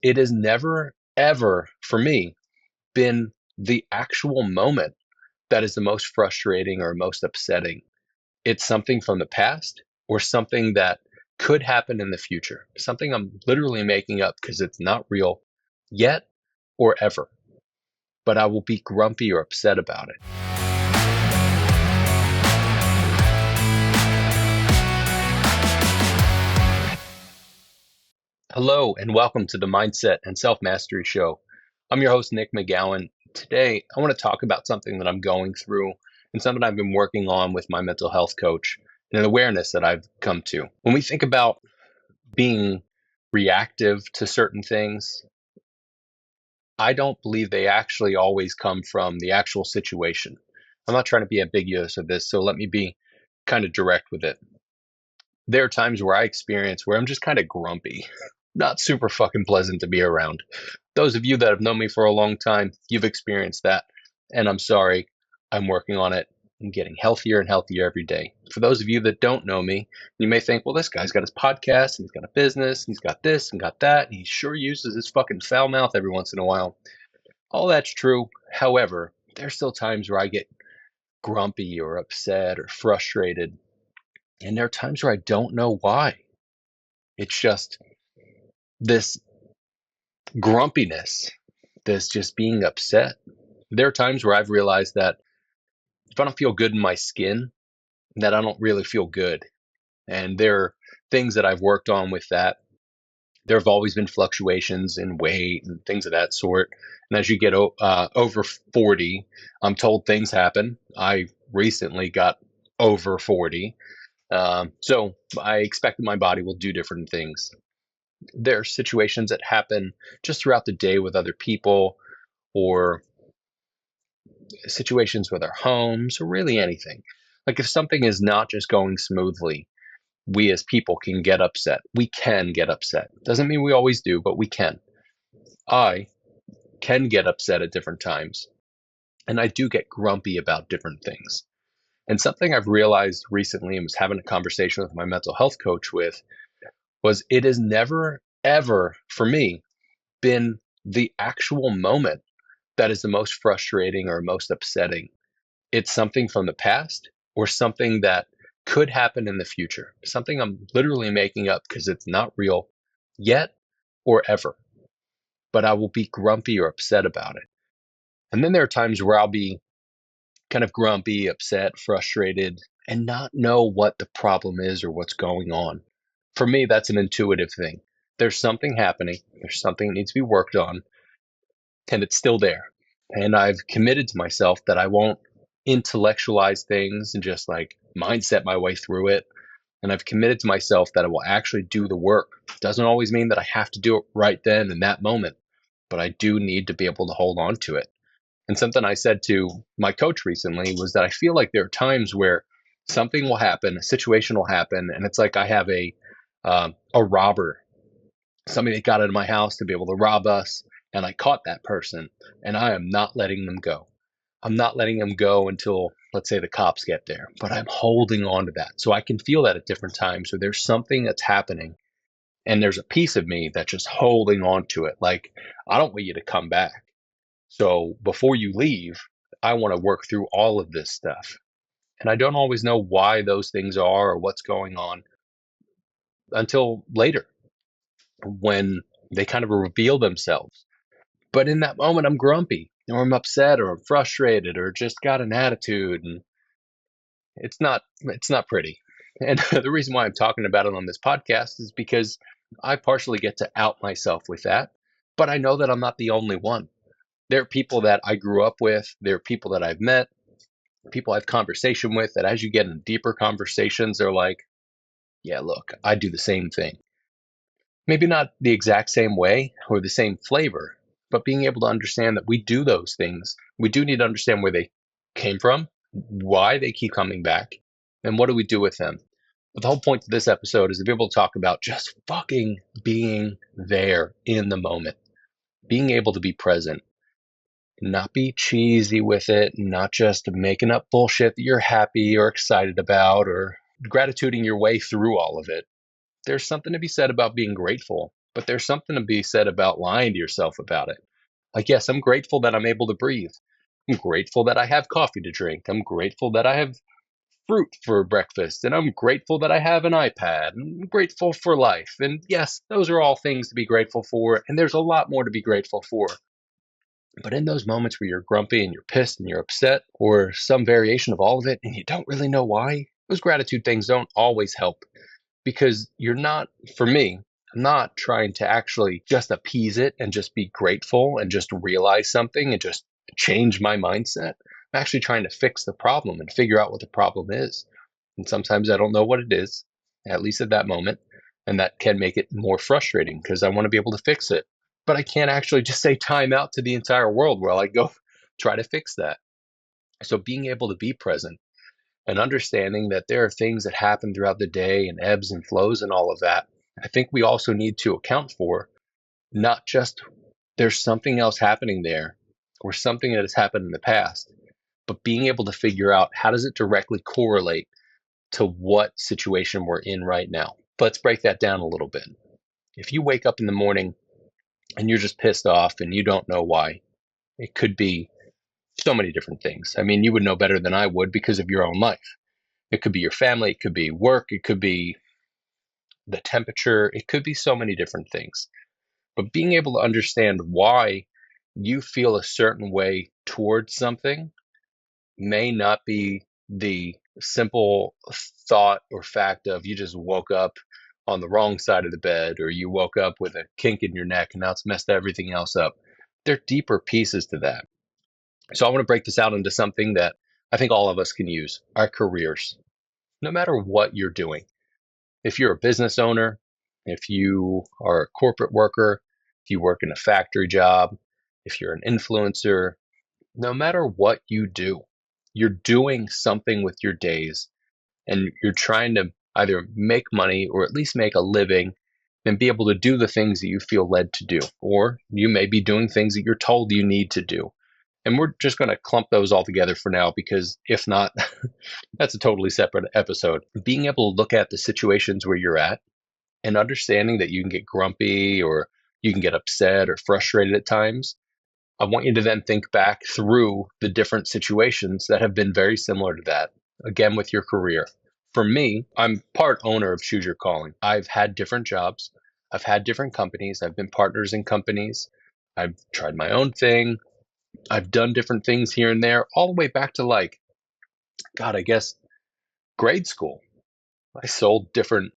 It has never, ever, for me, been the actual moment that is the most frustrating or most upsetting. It's something from the past or something that could happen in the future, something I'm literally making up because it's not real yet or ever, but I will be grumpy or upset about it. Hello, and welcome to the Mindset and Self Mastery Show. I'm your host, Nick McGowan. Today, I want to talk about something that I'm going through and something I've been working on with my mental health coach and an awareness that I've come to. When we think about being reactive to certain things, I don't believe they actually always come from the actual situation. I'm not trying to be ambiguous with this, so let me be kind of direct with it. There are times where I experience where I'm just kind of grumpy, not super fucking pleasant to be around. Those of you that have known me for a long time, you've experienced that. And I'm sorry, I'm working on it. I'm getting healthier and healthier every day. For those of you that don't know me, you may think, well, this guy's got his podcast and he's got a business and he's got this and got that. And he sure uses his fucking foul mouth every once in a while. All that's true. However, there's still times where I get grumpy or upset or frustrated. And there are times where I don't know why. It's just this grumpiness, this just being upset. There are times where I've realized that if I don't feel good in my skin, that I don't really feel good. And there are things that I've worked on with that. There have always been fluctuations in weight and things of that sort. And as you get over 40, I'm told things happen. I recently got over 40. So I expect that my body will do different things. There are situations that happen just throughout the day with other people or situations with our homes or really anything. Like if something is not just going smoothly, we as people can get upset. We can get upset. Doesn't mean we always do, but we can. I can get upset at different times, and I do get grumpy about different things. And something I've realized recently and was having a conversation with my mental health coach with was it has never, ever, for me, been the actual moment that is the most frustrating or most upsetting. It's something from the past or something that could happen in the future, something I'm literally making up because it's not real yet or ever, but I will be grumpy or upset about it. And then there are times where I'll be kind of grumpy, upset, frustrated, and not know what the problem is or what's going on. For me, that's an intuitive thing. There's something happening, there's something that needs to be worked on, and it's still there. And I've committed to myself that I won't intellectualize things and just like mindset my way through it. And I've committed to myself that I will actually do the work. It doesn't always mean that I have to do it right then in that moment, but I do need to be able to hold on to it. And something I said to my coach recently was that I feel like there are times where something will happen, a situation will happen, and it's like I have a robber, somebody that got into my house to be able to rob us, and I caught that person, and I am not letting them go. I'm not letting them go until, let's say, the cops get there, but I'm holding on to that. So I can feel that at different times. So there's something that's happening, and there's a piece of me that's just holding on to it. Like, I don't want you to come back. So before you leave, I want to work through all of this stuff. And I don't always know why those things are or what's going on until later when they kind of reveal themselves. But in that moment, I'm grumpy or I'm upset or I'm frustrated or just got an attitude, and it's not pretty. And the reason why I'm talking about it on this podcast is because I partially get to out myself with that, but I know that I'm not the only one. There are people that I grew up with, there are people that I've met, people I've conversation with that as you get in deeper conversations, they're like, yeah, look, I do the same thing. Maybe not the exact same way or the same flavor, but being able to understand that we do those things. We do need to understand where they came from, why they keep coming back, and what do we do with them. But the whole point of this episode is to be able to talk about just fucking being there in the moment, being able to be present, not be cheesy with it, not just making up bullshit that you're happy or excited about or gratituding your way through all of it. There's something to be said about being grateful But there's something to be said about lying to yourself about it. Like, yes, I'm grateful that I'm able to breathe. I'm grateful that I have coffee to drink. I'm grateful that I have fruit for breakfast. And I'm grateful that I have an iPad. I'm grateful for life. And yes, those are all things to be grateful for. And there's a lot more to be grateful for. But in those moments where you're grumpy and you're pissed and you're upset, or some variation of all of it, and you don't really know why, those gratitude things don't always help, because you're not, for me, I'm not trying to actually just appease it and just be grateful and just realize something and just change my mindset. I'm actually trying to fix the problem and figure out what the problem is. And sometimes I don't know what it is, at least at that moment. And that can make it more frustrating because I want to be able to fix it. But I can't actually just say time out to the entire world while I go try to fix that. So being able to be present and understanding that there are things that happen throughout the day and ebbs and flows and all of that, I think we also need to account for not just there's something else happening there or something that has happened in the past, but being able to figure out how does it directly correlate to what situation we're in right now. Let's break that down a little bit. If you wake up in the morning and you're just pissed off and you don't know why, it could be so many different things. I mean, you would know better than I would because of your own life. It could be your family, it could be work, it could be the temperature, it could be so many different things. But being able to understand why you feel a certain way towards something may not be the simple thought or fact of you just woke up on the wrong side of the bed, or you woke up with a kink in your neck and now it's messed everything else up. There are deeper pieces to that. So I want to break this out into something that I think all of us can use: our careers. No matter what you're doing, if you're a business owner, if you are a corporate worker, if you work in a factory job, if you're an influencer, no matter what you do, you're doing something with your days and you're trying to either make money or at least make a living and be able to do the things that you feel led to do. Or you may be doing things that you're told you need to do. And we're just going to clump those all together for now, because if not, that's a totally separate episode. Being able to look at the situations where you're at and understanding that you can get grumpy or you can get upset or frustrated at times, I want you to then think back through the different situations that have been very similar to that. Again, with your career. For me, I'm part owner of Choose Your Calling. I've had different jobs. I've had different companies. I've been partners in companies. I've tried my own thing. I've done different things here and there, all the way back to like, God, I guess grade school. I sold different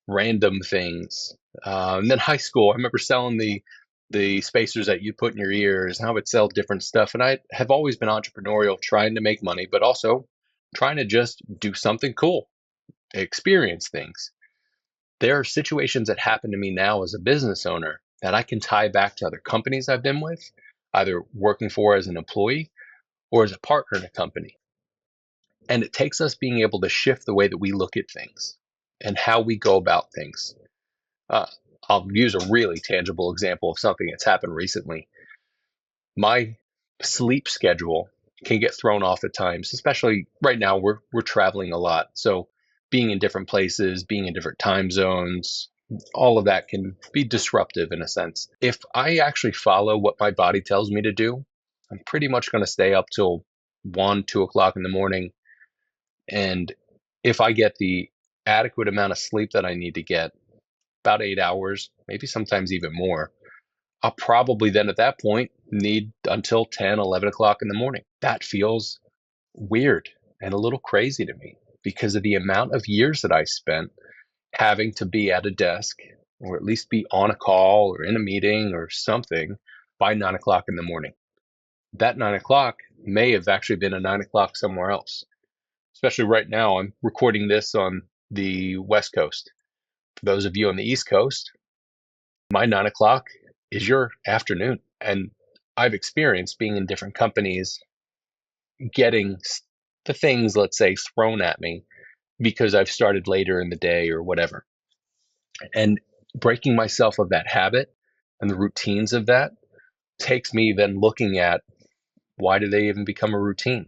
random things. And then high school, I remember selling the spacers that you put in your ears, and I would sell different stuff. And I have always been entrepreneurial, trying to make money, but also trying to just do something cool, experience things. There are situations that happen to me now as a business owner that I can tie back to other companies I've been with, either working for as an employee or as a partner in a company. And it takes us being able to shift the way that we look at things and how we go about things. Uh, I'll use a really tangible example of something that's happened recently. My sleep schedule can get thrown off at times, especially right now. We're traveling a lot, so being in different places, being in different time zones, all of that can be disruptive in a sense. If I actually follow what my body tells me to do, I'm pretty much going to stay up till 1, 2 o'clock in the morning. And if I get the adequate amount of sleep that I need to get, about 8 hours, maybe sometimes even more, I'll probably then at that point need until 10, 11 o'clock in the morning. That feels weird and a little crazy to me because of the amount of years that I spent having to be at a desk or at least be on a call or in a meeting or something by 9 o'clock in the morning. That 9 o'clock may have actually been a 9 o'clock somewhere else. Especially right now, I'm recording this on the West Coast. For those of you on the East Coast, my 9 o'clock is your afternoon. And I've experienced being in different companies, getting the things, let's say, thrown at me because I've started later in the day or whatever. And breaking myself of that habit and the routines of that takes me then looking at, why do they even become a routine?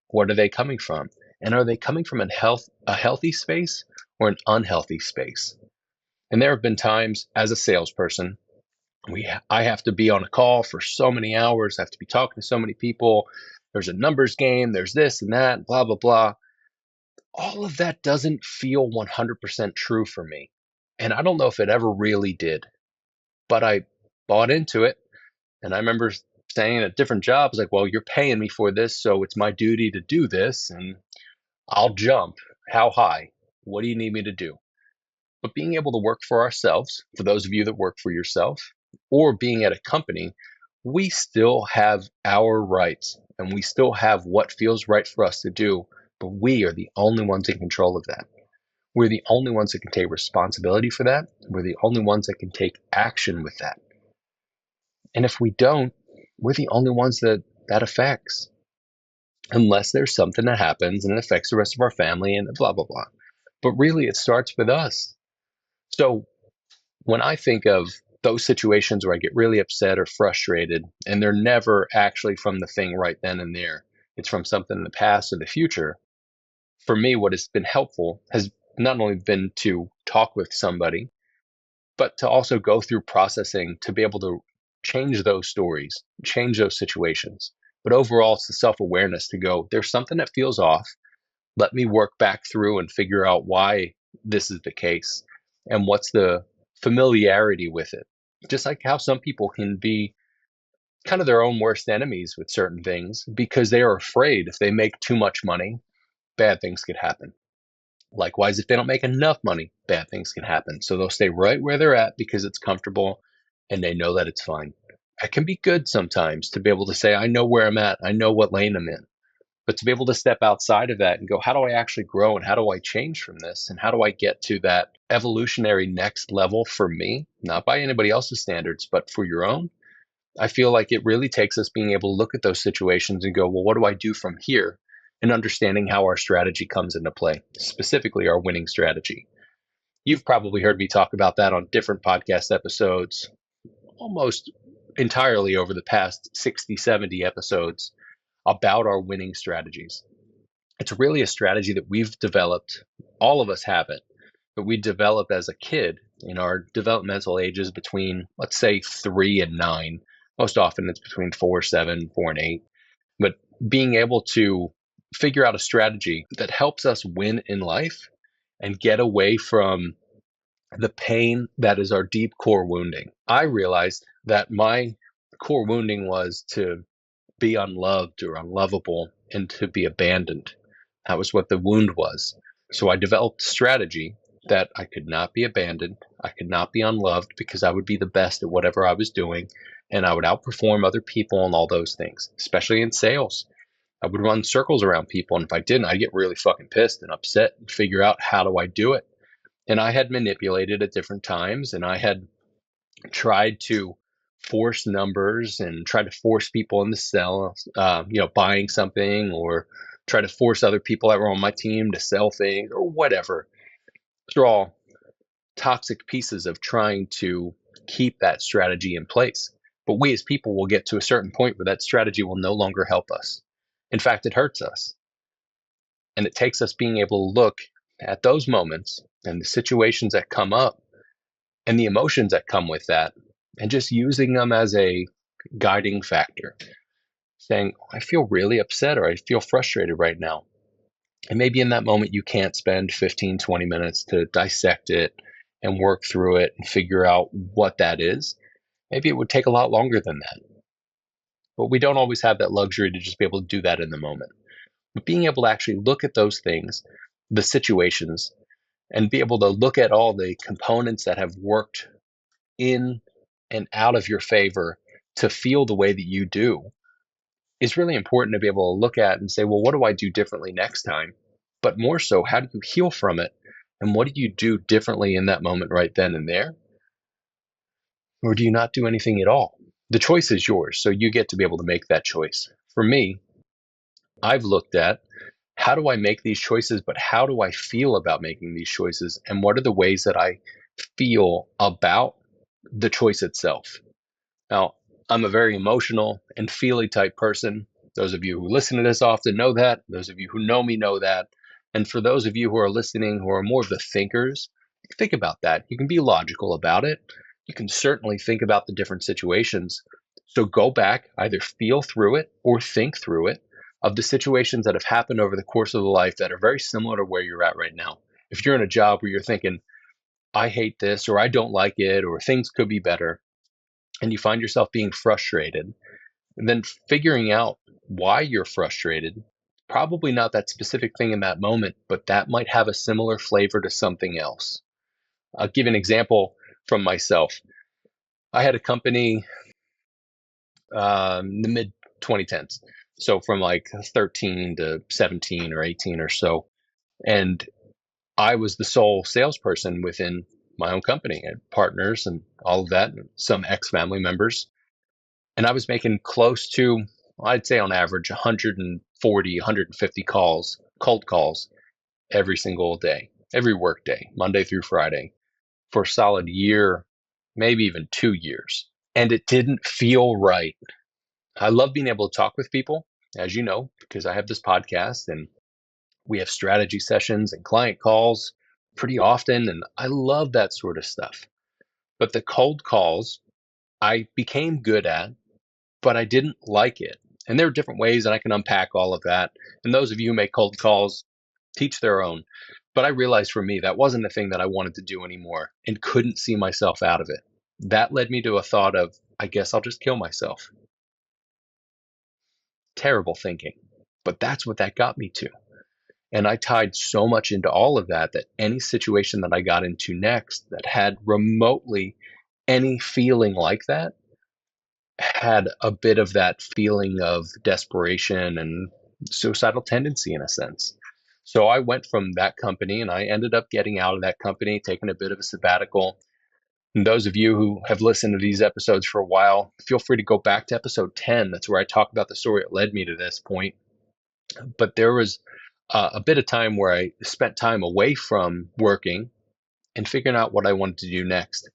What are they coming from? And are they coming from a healthy space or an unhealthy space? And there have been times as a salesperson, I have to be on a call for so many hours, I have to be talking to so many people. There's a numbers game, there's this and that, blah, blah, blah. All of that doesn't feel 100% true for me. And I don't know if it ever really did, but I bought into it. And I remember saying at different jobs, like, well, you're paying me for this, so it's my duty to do this, and I'll jump. How high? What do you need me to do? But being able to work for ourselves, for those of you that work for yourself, or being at a company, we still have our rights and we still have what feels right for us to do, but we are the only ones in control of that. We're the only ones that can take responsibility for that. We're the only ones that can take action with that. And if we don't, we're the only ones that affects, unless there's something that happens and it affects the rest of our family and blah, blah, blah. But really, it starts with us. So when I think of those situations where I get really upset or frustrated, and they're never actually from the thing right then and there, it's from something in the past or the future. For me, what has been helpful has not only been to talk with somebody, but to also go through processing to be able to change those stories, change those situations. But overall, it's the self awareness to go, there's something that feels off. Let me work back through and figure out why this is the case and what's the familiarity with it. Just like how some people can be kind of their own worst enemies with certain things because they are afraid if they make too much money, bad things could happen. Likewise, if they don't make enough money, bad things can happen. So they'll stay right where they're at because it's comfortable and they know that it's fine. It can be good sometimes to be able to say, I know where I'm at, I know what lane I'm in. But to be able to step outside of that and go, how do I actually grow and how do I change from this? And how do I get to that evolutionary next level for me, not by anybody else's standards, but for your own? I feel like it really takes us being able to look at those situations and go, well, what do I do from here? And understanding how our strategy comes into play, specifically our winning strategy. You've probably heard me talk about that on different podcast episodes, almost entirely over the past 60, 70 episodes about our winning strategies. It's really a strategy that we've developed. All of us have it, but we develop as a kid in our developmental ages between, let's say, 3 and 9. Most often it's between 4, 7, 4, and 8. But being able to figure out a strategy that helps us win in life and get away from the pain that is our deep core wounding. I realized that my core wounding was to be unloved or unlovable and to be abandoned. That was what the wound was. So I developed a strategy that I could not be abandoned, I could not be unloved because I would be the best at whatever I was doing and I would outperform other people and all those things, especially in sales. I would run circles around people, and if I didn't, I'd get really fucking pissed and upset and figure out how do I do it. And I had manipulated at different times, and I had tried to force numbers and try to force people into sell, buying something, or try to force other people that were on my team to sell things or whatever. Those are all toxic pieces of trying to keep that strategy in place. But we as people will get to a certain point where that strategy will no longer help us. In fact, it hurts us. And it takes us being able to look at those moments and the situations that come up and the emotions that come with that and just using them as a guiding factor. Saying, I feel really upset or I feel frustrated right now. And maybe in that moment, you can't spend 15, 20 minutes to dissect it and work through it and figure out what that is. Maybe it would take a lot longer than that. But we don't always have that luxury to just be able to do that in the moment. But being able to actually look at those things, the situations, and be able to look at all the components that have worked in and out of your favor to feel the way that you do is really important to be able to look at and say, well, what do I do differently next time? But more so, how do you heal from it? And what do you do differently in that moment right then and there? Or do you not do anything at all? The choice is yours, so you get to be able to make that choice. For me, I've looked at how do I make these choices, but how do I feel about making these choices? And what are the ways that I feel about the choice itself? Now, I'm a very emotional and feely type person. Those of you who listen to this often know that. Those of you who know me know that. And for those of you who are listening who are more of the thinkers, Think about that. You can be logical about it. You can certainly think about the different situations. So go back, either feel through it or think through it of the situations that have happened over the course of the life that are very similar to where you're at right now. If you're in a job where you're thinking, I hate this, or I don't like it, or things could be better, and you find yourself being frustrated, and then figuring out why you're frustrated, probably not that specific thing in that moment, but that might have a similar flavor to something else. I'll give an example from myself. I had a company in the mid 2010s. So from like 13 to 17 or 18 or so. And I was the sole salesperson within my own company. I had partners and all of that, and some ex family members. And I was making close to, I'd say on average, 140, 150 calls, cold calls every single day, every work day, Monday through Friday for a solid year, maybe even 2 years. And it didn't feel right. I love being able to talk with people, as you know, because I have this podcast and we have strategy sessions and client calls pretty often. And I love that sort of stuff. But the cold calls I became good at, but I didn't like it. And there are different ways, and I can unpack all of that. And those of you who make cold calls, teach their own. But I realized for me, that wasn't a thing that I wanted to do anymore and couldn't see myself out of it. That led me to a thought of, I guess I'll just kill myself. Terrible thinking. But that's what that got me to. And I tied so much into all of that that any situation that I got into next that had remotely any feeling like that had a bit of that feeling of desperation and suicidal tendency in a sense. So I went from that company and I ended up getting out of that company, taking a bit of a sabbatical. And those of you who have listened to these episodes for a while, feel free to go back to episode 10. That's where I talk about the story that led me to this point. But there was a bit of time where I spent time away from working and figuring out what I wanted to do next.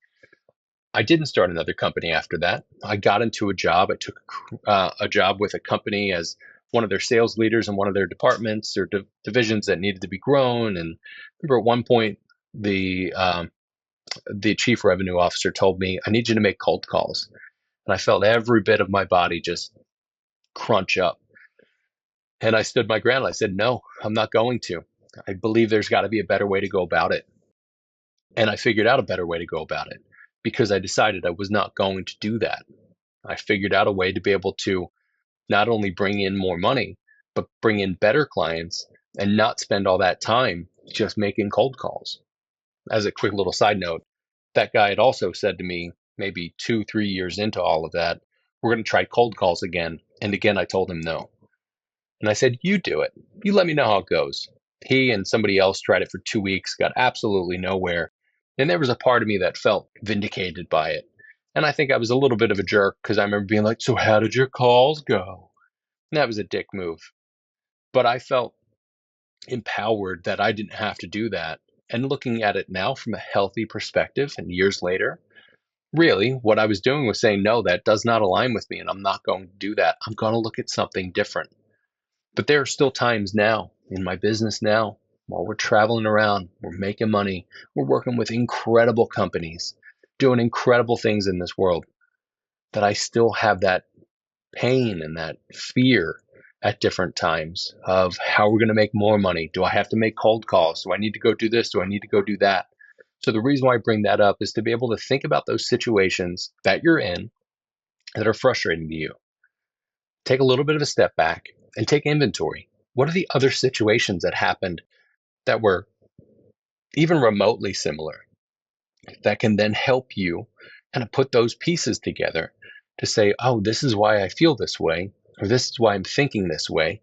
I didn't start another company after that. I got into a job. I took a job with a company as one of their sales leaders in one of their departments or divisions that needed to be grown. And I remember at one point, the chief revenue officer told me, I need you to make cold calls. And I felt every bit of my body just crunch up. And I stood my ground. I said, no, I'm not going to. I believe there's got to be a better way to go about it. And I figured out a better way to go about it because I decided I was not going to do that. I figured out a way to be able to not only bring in more money, but bring in better clients and not spend all that time just making cold calls. As a quick little side note, that guy had also said to me, maybe 2, 3 years into all of that, we're going to try cold calls again. And again, I told him no. And I said, you do it. You let me know how it goes. He and somebody else tried it for 2 weeks, got absolutely nowhere. And there was a part of me that felt vindicated by it. And I think I was a little bit of a jerk because I remember being like, so how did your calls go? And that was a dick move. But I felt empowered that I didn't have to do that. And looking at it now from a healthy perspective and years later, really what I was doing was saying, no, that does not align with me and I'm not going to do that. I'm going to look at something different. But there are still times now in my business now, while we're traveling around, we're making money, we're working with incredible companies, doing incredible things in this world, that I still have that pain and that fear at different times of how we're going to make more money. Do I have to make cold calls? Do I need to go do this? Do I need to go do that? So the reason why I bring that up is to be able to think about those situations that you're in that are frustrating to you. Take a little bit of a step back and take inventory. What are the other situations that happened that were even remotely similar that can then help you kind of put those pieces together to say, oh, this is why I feel this way, or this is why I'm thinking this way.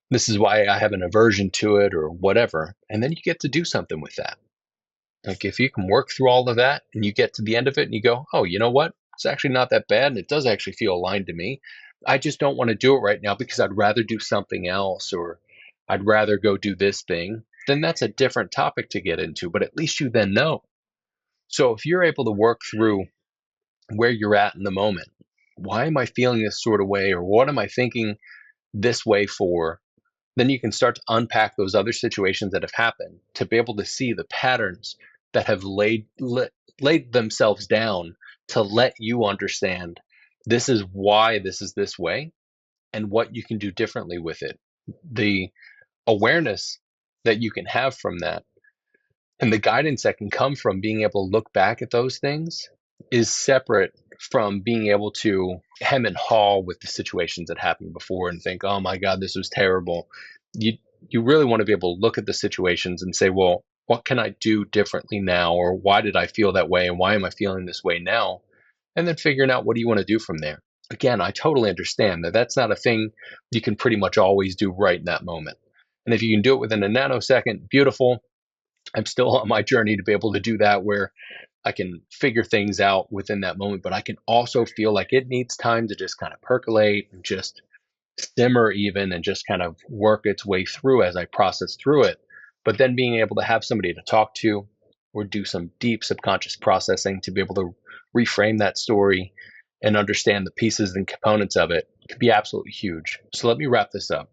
This is why I have an aversion to it or whatever. And then you get to do something with that. Like if you can work through all of that and you get to the end of it and you go, oh, you know what? It's actually not that bad. And it does actually feel aligned to me. I just don't want to do it right now because I'd rather do something else or I'd rather go do this thing. Then that's a different topic to get into, but at least you then know. So if you're able to work through where you're at in the moment, why am I feeling this sort of way or what am I thinking this way for? Then you can start to unpack those other situations that have happened to be able to see the patterns that have laid themselves down to let you understand this is why this is this way and what you can do differently with it. The awareness that you can have from that and the guidance that can come from being able to look back at those things is separate from being able to hem and haw with the situations that happened before and think, oh my God, this was terrible. You you really want to be able to look at the situations and say, well, what can I do differently now? Or why did I feel that way? And why am I feeling this way now? And then figuring out what do you want to do from there. Again, I totally understand that that's not a thing you can pretty much always do right in that moment. And if you can do it within a nanosecond, beautiful. I'm still on my journey to be able to do that where I can figure things out within that moment, but I can also feel like it needs time to just kind of percolate and just simmer even and just kind of work its way through as I process through it. But then being able to have somebody to talk to or do some deep subconscious processing to be able to reframe that story and understand the pieces and components of it can be absolutely huge. So let me wrap this up.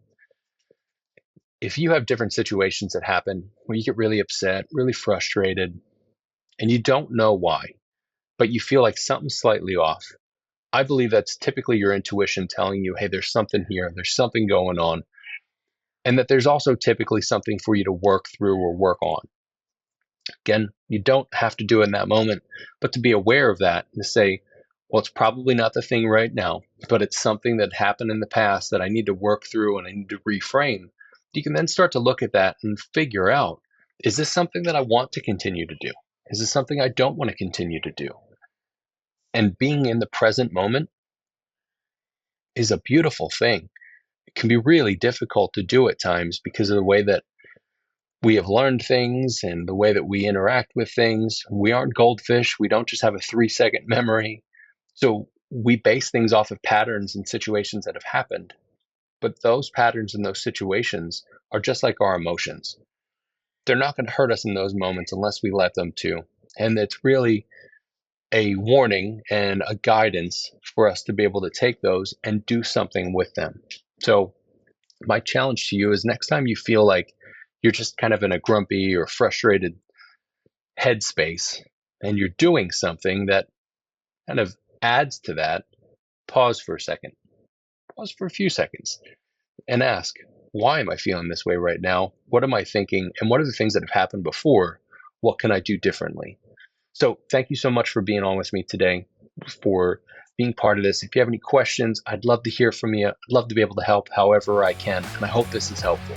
If you have different situations that happen where you get really upset, really frustrated, and you don't know why, but you feel like something's slightly off, I believe that's typically your intuition telling you, hey, there's something here, there's something going on, and that there's also typically something for you to work through or work on. Again, you don't have to do it in that moment, but to be aware of that and to say, well, it's probably not the thing right now, but it's something that happened in the past that I need to work through and I need to reframe. You can then start to look at that and figure out, is this something that I want to continue to do? Is this something I don't want to continue to do? And being in the present moment is a beautiful thing. It can be really difficult to do at times because of the way that we have learned things and the way that we interact with things. We aren't goldfish. We don't just have a 3-second memory. So we base things off of patterns and situations that have happened. But those patterns and those situations are just like our emotions. They're not going to hurt us in those moments unless we let them to. And it's really a warning and a guidance for us to be able to take those and do something with them. So my challenge to you is next time you feel like you're just kind of in a grumpy or frustrated headspace and you're doing something that kind of adds to that, pause for a second, pause for a few seconds and ask, why am I feeling this way right now? What am I thinking? And what are the things that have happened before? What can I do differently? So thank you so much for being on with me today, for being part of this. If you have any questions, I'd love to hear from you. I'd love to be able to help however I can. And I hope this is helpful.